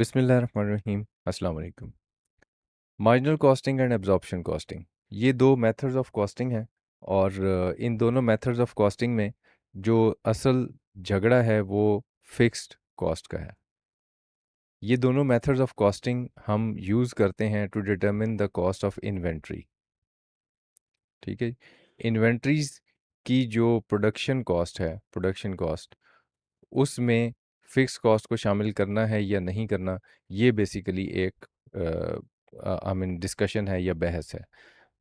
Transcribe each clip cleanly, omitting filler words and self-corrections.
बिस्मिल्लाहिर्रहमानिर्रहीम अस्सलाम वालेकुम। Marginal costing and absorption costing, ये दो मेथड्स ऑफ कॉस्टिंग हैं। और इन दोनों मेथड्स ऑफ कॉस्टिंग में जो असल झगड़ा है वो फिक्स्ड कॉस्ट का है। ये दोनों मेथड्स ऑफ कॉस्टिंग हम यूज़ करते हैं to determine the cost of inventory. ठीक है। इन्वेंट्रीज की जो प्रोडक्शन कॉस्ट है, प्रोडक्शन कॉस्ट, उसमें फिक्स कॉस्ट को शामिल करना है या नहीं करना, ये बेसिकली एक आई मीन डिस्कशन है या बहस है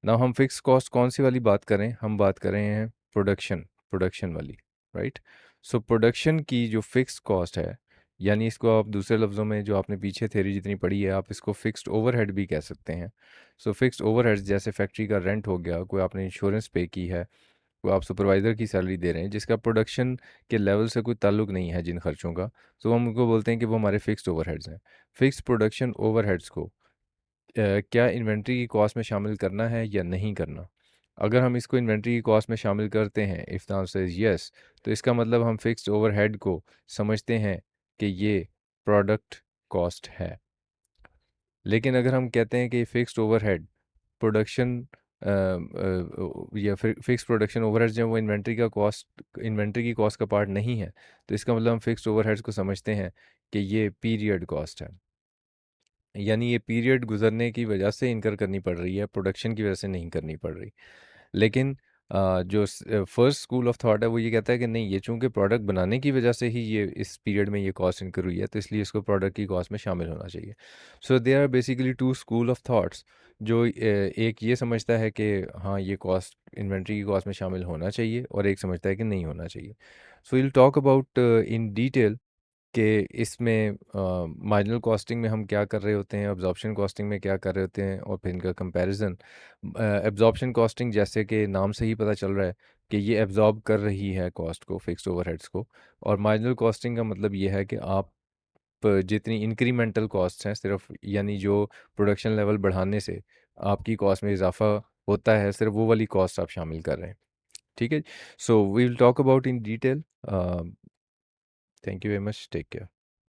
ना। हम फिक्स कॉस्ट कौन सी वाली बात करें, हम बात कर रहे हैं प्रोडक्शन, प्रोडक्शन वाली, राइट। सो प्रोडक्शन की जो फिक्स कॉस्ट है, यानी इसको आप दूसरे लफ्ज़ों में, जो आपने पीछे थ्योरी जितनी पढ़ी है, आप इसको फिक्स्ड ओवरहेड भी कह सकते हैं। सो फिक्स्ड ओवरहेड्स जैसे फैक्ट्री का रेंट हो गया, कोई आपने इंश्योरेंस पे की है, वो आप सुपरवाइज़र की सैलरी दे रहे हैं जिसका प्रोडक्शन के लेवल से कोई ताल्लुक नहीं है जिन खर्चों का, तो हम उनको बोलते हैं कि वो हमारे फिक्स्ड ओवरहेड्स हैं। फिक्स्ड प्रोडक्शन ओवरहेड्स को क्या इन्वेंट्री की कॉस्ट में शामिल करना है या नहीं करना। अगर हम इसको इन्वेंट्री की कॉस्ट में शामिल करते हैं, if the answer is yes, तो इसका मतलब हम फिक्स्ड ओवरहेड को समझते हैं कि ये प्रोडक्ट कॉस्ट है। लेकिन अगर हम कहते हैं कि फिक्स्ड ओवरहेड प्रोडक्शन या फिर फिक्स प्रोडक्शन ओवरहेड्स जो हैं वो इन्वेंट्री की कॉस्ट का पार्ट नहीं है, तो इसका मतलब हम फिक्स्ड ओवरहेड्स को समझते हैं कि ये पीरियड कॉस्ट है। यानी ये पीरियड गुजरने की वजह से इनकर करनी पड़ रही है, प्रोडक्शन की वजह से नहीं करनी पड़ रही। लेकिन जो फर्स्ट स्कूल ऑफ थॉट है वो ये कहता है कि नहीं, ये चूंकि प्रोडक्ट बनाने की वजह से ही ये इस पीरियड में ये कॉस्ट इनकर हुई है, तो इसलिए इसको प्रोडक्ट की कॉस्ट में शामिल होना चाहिए। So they are basically two school of thoughts. जो एक ये समझता है कि हाँ, ये कॉस्ट इन्वेंट्री की कॉस्ट में शामिल होना चाहिए, और एक समझता है कि नहीं होना चाहिए। So will talk about in detail कि इसमें मार्जिनल कॉस्टिंग में हम क्या कर रहे होते हैं, एब्जॉर्प्शन कॉस्टिंग में क्या कर रहे होते हैं, और फिर इनका कंपैरिजन। एब्जॉर्प्शन कॉस्टिंग, जैसे कि नाम से ही पता चल रहा है कि ये एब्जॉर्ब कर रही है कॉस्ट को, फिक्स्ड ओवरहेड्स को। और मार्जिनल कॉस्टिंग का मतलब ये है कि आप जितनी इंक्रीमेंटल कॉस्ट हैं, सिर्फ यानी जो प्रोडक्शन लेवल बढ़ाने से आपकी कॉस्ट में इजाफा होता है, सिर्फ वो वाली कॉस्ट आप शामिल कर रहे हैं। ठीक है। So we will talk about in detail. Thank you very much, take care.